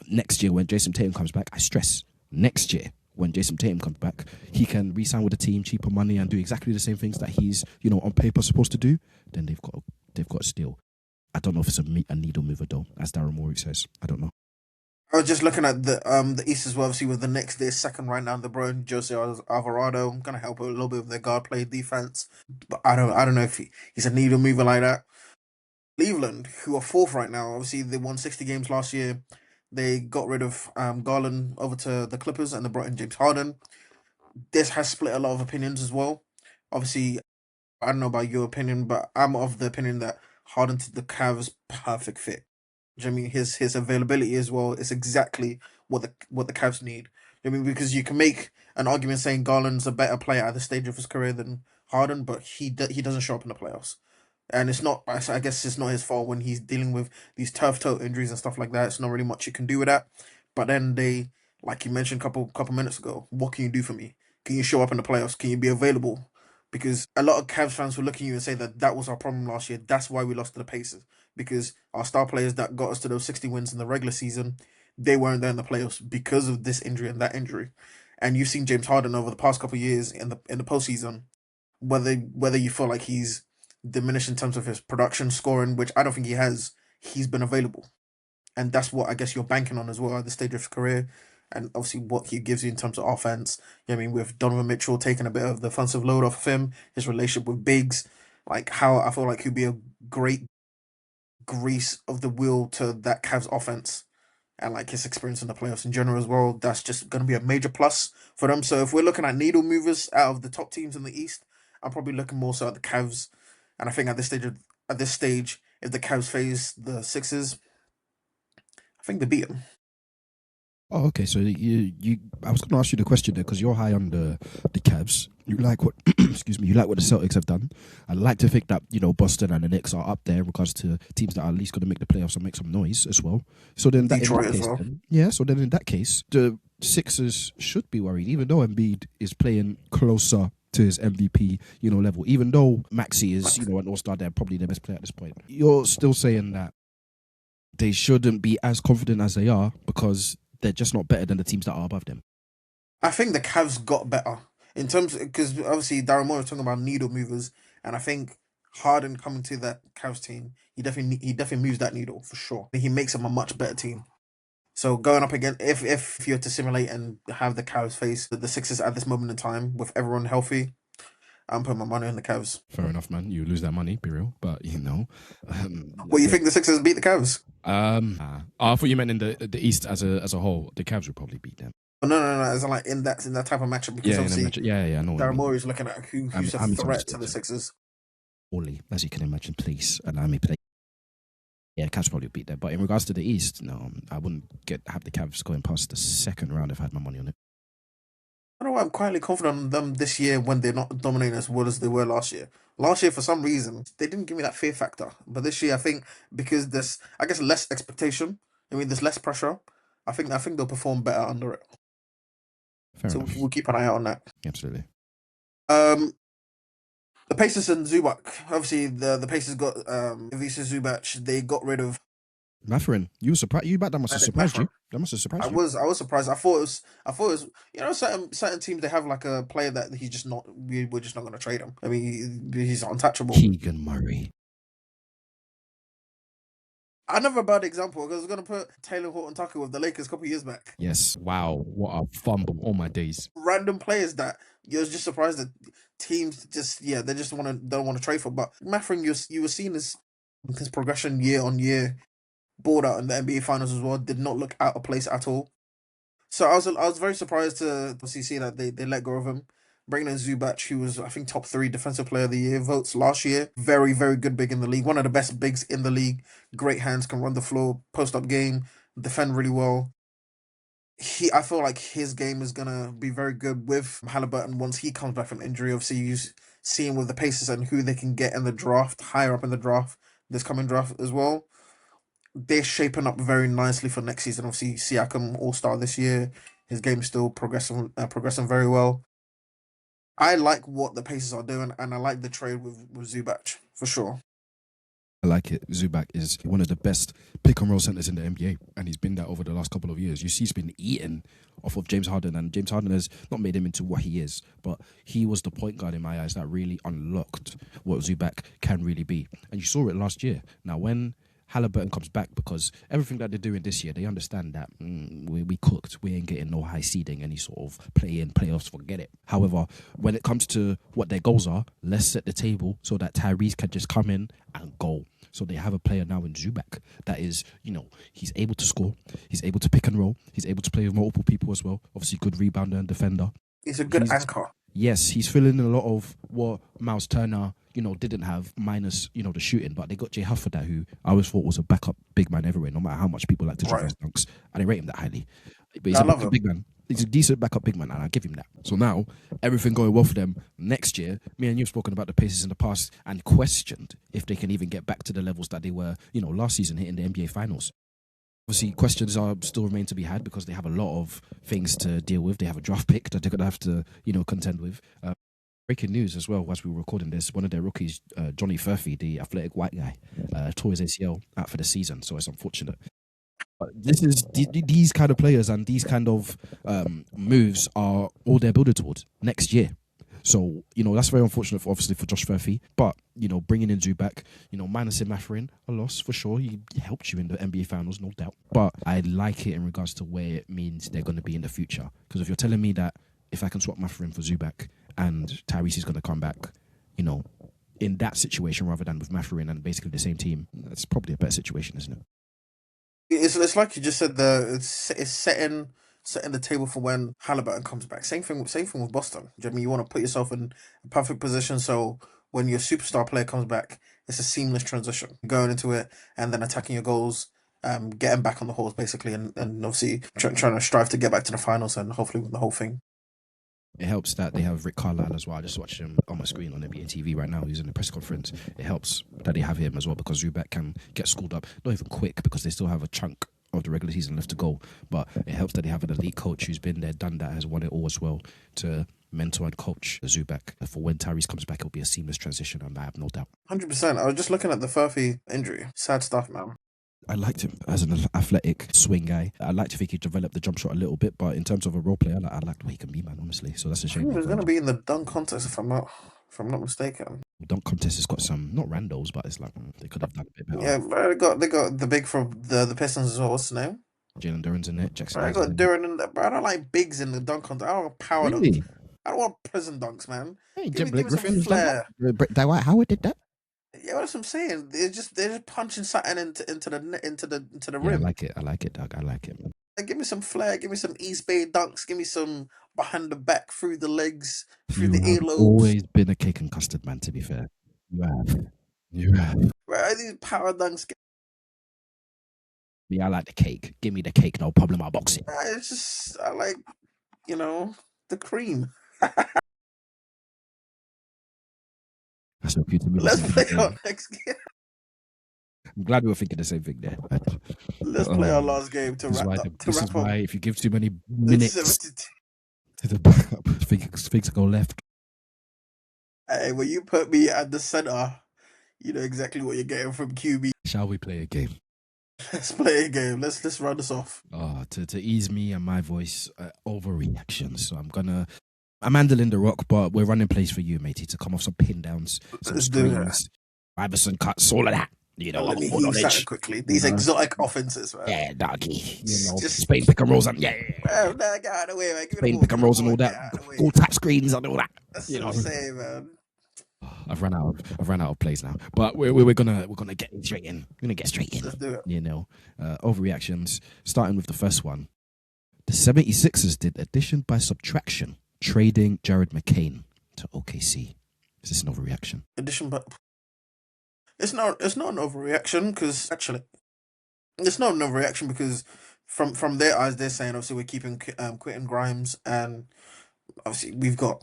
next year when Jayson Tatum comes back, I stress next year when Jayson Tatum comes back, he can re-sign with the team, cheaper money, and do exactly the same things that he's, on paper supposed to do. Then they've got a steal. I don't know if it's a needle mover though, as Darren Morey says. I don't know. I was just looking at the East as well. Obviously, with the Knicks, they're second right now. LeBron, Jose Alvarado, going to help a little bit with their guard play defense, but I don't know if he's a needle mover like that. Cleveland, who are fourth right now, obviously they won 60 games last year. They got rid of Garland over to the Clippers, and they brought in James Harden. This has split a lot of opinions as well. Obviously, I don't know about your opinion, but I'm of the opinion that Harden to the Cavs perfect fit. Do you know what I mean his availability as well is exactly what the Cavs need. Do you know what I mean, because you can make an argument saying Garland's a better player at this stage of his career than Harden, but he doesn't show up in the playoffs. And it's not. I guess it's not his fault when he's dealing with these turf toe injuries and stuff like that. It's not really much you can do with that. But then like you mentioned couple minutes ago, what can you do for me? Can you show up in the playoffs? Can you be available? Because a lot of Cavs fans will look at you and say that that was our problem last year. That's why we lost to the Pacers, because our star players that got us to those 60 wins in the regular season, they weren't there in the playoffs because of this injury and that injury. And you've seen James Harden over the past couple of years in the postseason, whether you feel like he's diminished in terms of his production scoring, which I don't think he has, he's been available. And that's what I guess you're banking on as well at this stage of his career. And obviously what he gives you in terms of offense. You know what I mean, with Donovan Mitchell taking a bit of the offensive load off of him, his relationship with Biggs, like how I feel like he'd be a great grease of the wheel to that Cavs offense, and like his experience in the playoffs in general as well. That's just going to be a major plus for them. So if we're looking at needle movers out of the top teams in the East, I'm probably looking more so at the Cavs. And I think at this stage, if the Cavs face the Sixers, I think they beat them. Oh, okay. So I was going to ask you the question there because you're high on the Cavs. You like what, excuse me, you like what the Celtics have done. I'd like to think that Boston and the Knicks are up there in regards to teams that are at least going to make the playoffs and make some noise as well. So then Detroit in that as case, well. then, yeah. So then in that case, the Sixers should be worried, even though Embiid is playing closer to his MVP, level. Even though Maxey is, an all-star, they're probably the best player at this point. You're still saying that they shouldn't be as confident as they are because they're just not better than the teams that are above them. I think the Cavs got better in terms because obviously Darren Moore was talking about needle movers, and I think Harden coming to that Cavs team, he definitely moves that needle for sure. He makes them a much better team. So going up again, if you're to simulate and have the Cavs face the Sixers at this moment in time with everyone healthy, I'm putting my money on the Cavs. Fair enough, man. You lose that money, be real. But Well, you think the Sixers beat the Cavs? I thought you meant in the East as a whole. The Cavs would probably beat them. Oh, no. It's like in that type of matchup because obviously Yeah. I know what you Darren mean. Moore is looking at who's a threat to the Sixers. Only, as you can imagine, please allow me play. Yeah, Cavs probably beat them. But in regards to the East, no, I wouldn't have the Cavs going past the second round if I had my money on it. I don't know why I'm quietly confident on them this year when they're not dominating as well as they were last year. Last year, for some reason, they didn't give me that fear factor. But this year, I think because there's, I guess, less expectation. I mean, there's less pressure. I think they'll perform better under it. Fair So enough. we'll keep an eye out on that. Absolutely. Um, the Pacers and Zubac. Obviously, the Pacers got Ivica Zubac. They got rid of Mathurin, you were surprised. That must have surprised you. That must have surprised you. I was surprised. I thought it was certain teams they have like a player that he's just not we're just not going to trade him. I mean he's untouchable. Keegan Murray. Another bad example because I was going to put Taylor Horton Tucker with the Lakers a couple of years back. Yes. Wow. What a fumble! All my days. Random players that you're just surprised that teams they just don't want to trade for. But Mathurin, you were seeing his progression year on year, balled out in the NBA Finals as well. Did not look out of place at all. So I was very surprised to see that they let go of him. Bringing in Zubac, who was I think top 3 defensive player of the year votes last year. Very very good big in the league. One of the best bigs in the league. Great hands, can run the floor, post up game, defend really well. I feel like his game is gonna be very good with Halliburton once he comes back from injury. Obviously, you seeing with the Pacers and who they can get in the draft, higher up in the draft, this coming draft as well. They're shaping up very nicely for next season. Obviously, Siakam All-Star this year. His game's still progressing very well. I like what the Pacers are doing, and I like the trade with Zubac for sure. I like it. Zubac is one of the best pick and roll centers in the NBA, and he's been that over the last couple of years. You see, he's been eaten off of James Harden, and James Harden has not made him into what he is, but he was the point guard in my eyes that really unlocked what Zubac can really be. And you saw it last year. Now, when Halliburton comes back, because everything that they're doing this year, they understand that we cooked. We ain't getting no high seeding, any sort of play-in, playoffs, forget it. However, when it comes to what their goals are, let's set the table so that Tyrese can just come in and go. So they have a player now in Zubac that is, he's able to score, he's able to pick and roll, he's able to play with multiple people as well. Obviously, good rebounder and defender. He's a good anchor. Yes, he's filling in a lot of what Miles Turner didn't have, minus, the shooting, but they got Jay Huff for that, who I always thought was a backup big man everywhere, no matter how much people like to Right. traverse dunks. I didn't rate him that highly. But he's I a love backup him. big man. He's a decent backup big man, and I give him that. So now, everything going well for them next year. Me and you've spoken about the Pacers in the past and questioned if they can even get back to the levels that they were, last season, hitting the NBA Finals. Obviously, questions are still remain to be had because they have a lot of things to deal with. They have a draft pick that they're going to have to, contend with. Breaking news as well, as we were recording this, one of their rookies, Johnny Furphy, the athletic white guy, tore his ACL out for the season, so it's unfortunate. But this is these kind of players and these kind of moves are all they're building towards next year. So, that's very unfortunate, obviously, for Josh Furphy. But, bringing in Zubac, minus Mathurin, a loss for sure. He helped you in the NBA Finals, no doubt. But I like it in regards to where it means they're going to be in the future. Because if you're telling me that if I can swap Mathurin for Zubac and Tyrese is going to come back, in that situation rather than with Mathurin and basically the same team, that's probably a better situation, isn't it? It's like you just said. It's setting the table for when Halliburton comes back. Same thing with Boston. Do you know what I mean? You want to put yourself in a perfect position so when your superstar player comes back, it's a seamless transition going into it and then attacking your goals, getting back on the horse basically, and obviously trying to strive to get back to the finals and hopefully win the whole thing. It helps that they have Rick Carlisle as well. I just watched him on my screen on NBA TV right now. He's in the press conference. It helps that they have him as well because Zubac can get schooled up. Not even quick because they still have a chunk of the regular season left to go. But it helps that they have an elite coach who's been there, done that, has won it all as well, to mentor and coach Zubac. For when Tyrese comes back, it'll be a seamless transition, and I have no doubt. 100%. I was just looking at the Furphy injury. Sad stuff, man. I liked him as an athletic swing guy. I like to think he developed the jump shot a little bit, but in terms of a role player, I like the way he can be, man, honestly. So that's a I shame. think he was going to be in the dunk contest if I'm not mistaken. Dunk contest has got some, not randos, but it's like they could have done a bit better. Yeah, but they got the big from the Pistons as well. What's his name? Jalen Duren's in it, Jackson Bro, I Hayes is got in it. Duran in there, bro. I don't like bigs in the dunk contest. I don't want power dunks. Really? I don't want prison dunks, man. Hey, Give Jem me Blake give me some Griffin was done flair. that. Dwight Howard did that. Yeah, that's what I'm saying. They're just punching something into the Yeah, I rim. like it. I like it, Doug. I like it, man. Like, give me some flair. Give me some East Bay dunks. Give me some behind the back, through the legs, through You the have earlobes. always been a cake and custard man, to be fair. You have. You have. Bro, these power dunks. Me, I like the cake. Give me the cake, no problem. I'll box it. It's just I like the cream. That's so cute to me. Let's play our next game. I'm glad we were thinking the same thing there. Let's play our last game to This is wrap why. up. To This is wrap up why. If you give too many the minutes 72. to the backup, things go left. Hey, when you put me at the center, you know exactly what you're getting from QB. Shall we play a game? Let's play a game. Let's run this off. To ease me and my voice, overreactions. So I'm handling the rock, but we're running plays for you, matey, to come off some pin downs, some Let's do it. screens, Iverson cuts, all of that. Let me hear something quickly. These exotic offenses, man. Yeah, doggy. Just Spain pick and rolls and nah, get out of the way, man. Give me the Spain ball, pick give and me rolls the and all ball, that. get out of the way. Goal tap screens and all that. That's what I'm saying, man. I've run out of plays now, but we're gonna get straight in. We're gonna get straight in. Let's do it. Overreactions. Starting with the first one, the 76ers did addition by subtraction, trading Jared McCain to OKC. Is this an overreaction? Addition, but it's not an overreaction because actually it's not an overreaction because from their eyes they're saying obviously we're keeping Quentin Grimes and obviously we've got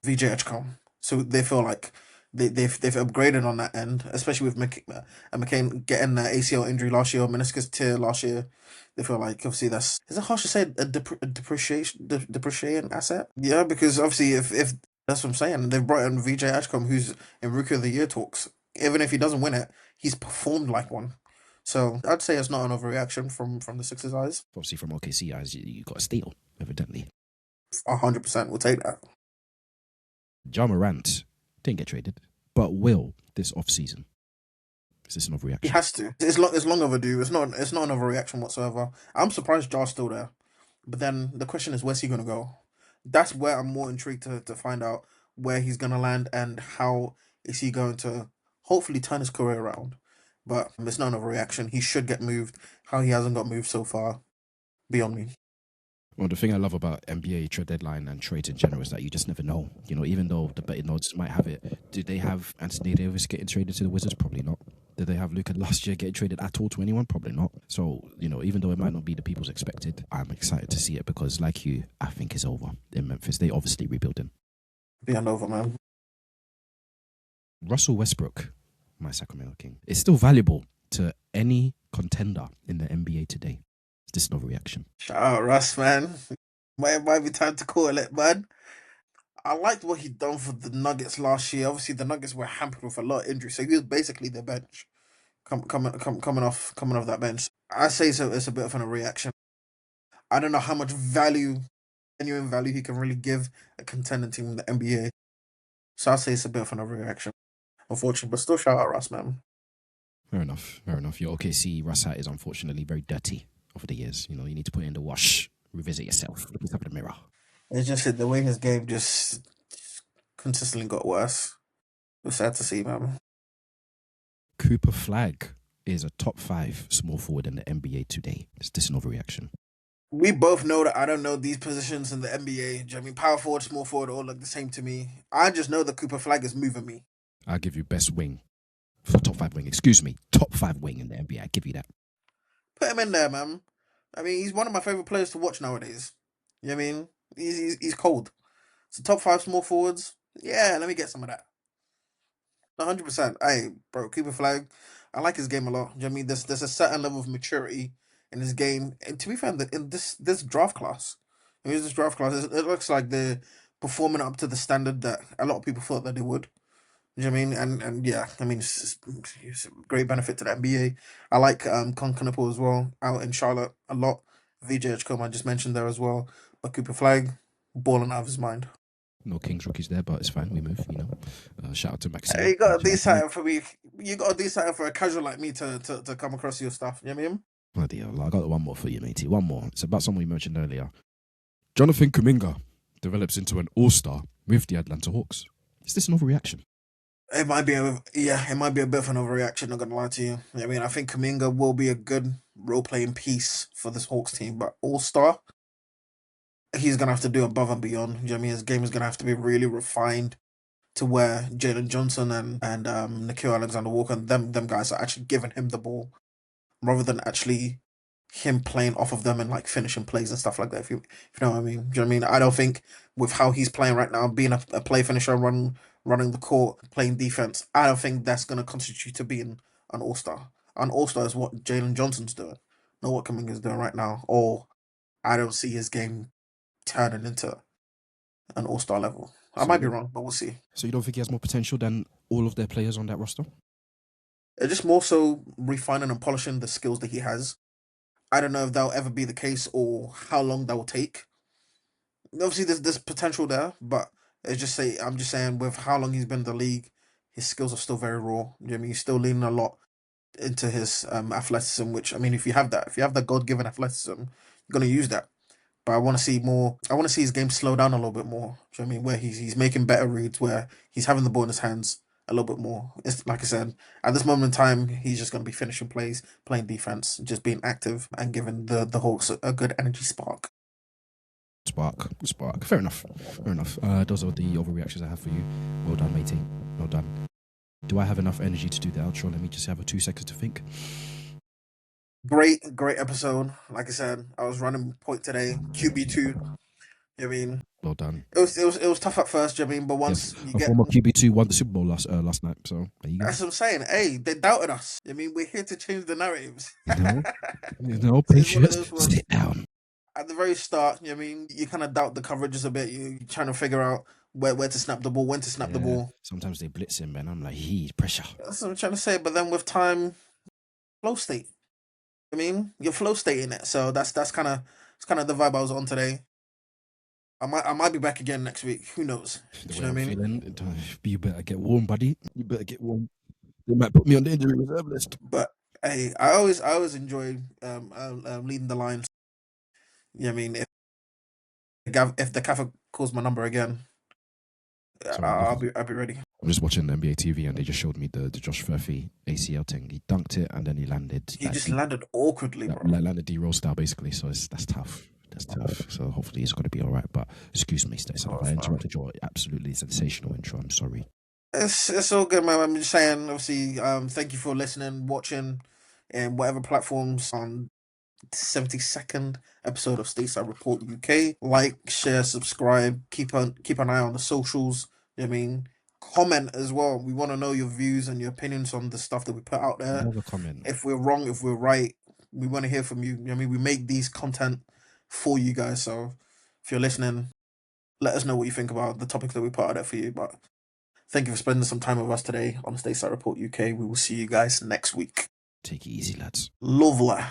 VJ Edgecombe, so they feel like they've upgraded on that end, especially with McCain getting that ACL injury last year, meniscus tear last year. They feel like obviously is it harsh to say a depreciating asset? Yeah, because obviously if that's what I'm saying, they've brought in VJ Edgecombe who's in Rookie of the Year talks. Even if he doesn't win it, he's performed like one. So I'd say it's not an overreaction from the Sixers' eyes. Obviously, from OKC eyes, you got a steal, evidently. 100%, we'll take that. Ja Morant didn't get traded, but will this offseason. Is this an overreaction? He has to. It's long overdue. It's not an overreaction whatsoever. I'm surprised Jar's still there. But then the question is, where's he gonna go? That's where I'm more intrigued to find out where he's gonna land and how is he going to hopefully turn his career around. But it's not an overreaction. He should get moved. How he hasn't got moved so far, beyond me. Well, the thing I love about NBA trade deadline and trades in general is that you just never know. You know, even though the betting odds might have it, did they have Anthony Davis getting traded to the Wizards? Probably not. Did they have Luka last year getting traded at all to anyone? Probably not. So, you know, even though it might not be the people's expected, I'm excited to see it because, like you, I think it's over in Memphis. They obviously rebuilding. Beyond over, man. Russell Westbrook, my Sacramento King, is still valuable to any contender in the NBA today. Is this an overreaction? Shout out Russ, man. Might be time to call it, man. I liked what he done for the Nuggets last year. Obviously, the Nuggets were hampered with a lot of injuries, so he was basically their bench, coming off that bench. I say so. It's a bit of a reaction. I don't know how much value, genuine value, he can really give a contending team in the NBA. So I say it's a bit of an overreaction, unfortunately. But still, shout out Russ, man. Fair enough. Fair enough. Your OKC Russ hat is unfortunately very dirty over the years. You know, you need to put it in the wash, revisit yourself, look yourself in the mirror. It's just the way his game just consistently got worse. It was sad to see, man. Cooper Flag is a top 5 small forward in the NBA today. Is this an overreaction? We both know that I don't know these positions in the NBA. I mean, power forward, small forward, all look the same to me. I just know that Cooper Flag is moving me. I'll give you best wing for top 5 wing. Excuse me, top 5 wing in the NBA. I give you that. Put him in there, man. I mean, he's one of my favorite players to watch nowadays. You know what I mean? He's cold. So top 5 small forwards. Yeah, let me get some of that. 100%. Hey, bro, Cooper Flag. I like his game a lot. You know what I mean? There's a certain level of maturity in his game. And to be fair, in this draft class, this draft class, it looks like they're performing up to the standard that a lot of people thought that they would. You know what I mean? And yeah, I mean, it's a great benefit to the NBA. I like Concanapo as well, out in Charlotte a lot. VJ Edgecombe, I just mentioned there as well. But Cooper Flag, balling out of his mind. No Kings rookies there, but it's fine. We move, you know. Shout out to Maxime. Hey, you gotta do something for me. You gotta do something for a casual like me to come across your stuff. You know what I mean? Bloody hell. I got one more for you, matey. One more. It's about someone we mentioned earlier. Jonathan Kuminga develops into an all-star with the Atlanta Hawks. Is this an overreaction? It might be a bit of an overreaction. Not gonna lie to you. I mean, I think Kaminga will be a good role playing piece for this Hawks team, but All Star, he's gonna have to do above and beyond. You know what I mean? His game is gonna have to be really refined to where Jalen Johnson and Nikhil Alexander Walker and them guys are actually giving him the ball rather than actually him playing off of them and like finishing plays and stuff like that. If you know what I mean, do you know what I mean? I don't think with how he's playing right now, being a play finisher, running the court, playing defense, I don't think that's going to constitute to being an all star. An all star is what Jalen Johnson's doing, not what Kuminga's doing right now. Or I don't see his game turning into an all star level. I might be wrong, but we'll see. So you don't think he has more potential than all of their players on that roster? It's just more so refining and polishing the skills that he has. I don't know if that'll ever be the case or how long that will take. Obviously, there's potential there, but I'm just saying with how long he's been in the league, his skills are still very raw. You know what I mean? He's still leaning a lot into his athleticism, which I mean, if you have that God given athleticism, you're gonna use that. But I want to see more. I want to see his game slow down a little bit more. Do you know what I mean? Where he's making better reads, where he's having the ball in his hands a little bit more. It's like I said, at this moment in time, he's just going to be finishing plays, playing defense, just being active, and giving the Hawks a good energy spark. Spark. Fair enough. Those are the overreactions I have for you. Well done, matey. Well done. Do I have enough energy to do the outro? Let me just have a 2 seconds to think. Great episode. Like I said, I was running point today. QB2. You know what I mean? Well done. It was tough at first, you know what I mean? But once you get former QB2 won the Super Bowl last night, so there you go. That's what I'm saying. Hey, they doubted us. I mean, we're here to change the narratives. No, patience. Sit down. At the very start, you know what I mean, you kind of doubt the coverages a bit. You're trying to figure out where to snap the ball, when to snap the ball. Sometimes they blitz him, man. I'm like, pressure. That's what I'm trying to say. But then with time, flow state. I mean, you're flow state in it. So that's kind of the vibe I was on today. I might be back again next week. Who knows? The you way know I'm what I mean? feeling, you better get warm, buddy. You better get warm. They might put me on the injury reserve list. But hey, I always enjoy leading the lines. You know what I mean? If the Kafa calls my number again, I'll be ready. I'm just watching NBA TV and they just showed me the Josh Furphy ACL thing. He dunked it and then he landed. He just landed awkwardly, bro. Landed D-roll style basically. So that's tough. That's tough. So hopefully he's going to be all right. But excuse me, Stateside, if I Man. interrupted your absolutely sensational intro, I'm sorry. It's all good, man. I'm just saying, obviously, thank you for listening, watching, and whatever platforms on 72nd episode of Stateside Report UK. Like, share, subscribe, keep an eye on the socials. You know what I mean, comment as well. We want to know your views and your opinions on the stuff that we put out there. More of a comment. If we're wrong, if we're right, we want to hear from you. You know what I mean, we make these content for you guys. So if you're listening, let us know what you think about the topics that we put out there for you. But thank you for spending some time with us today on Stateside Report UK. We will see you guys next week. Take it easy, lads. Lovely.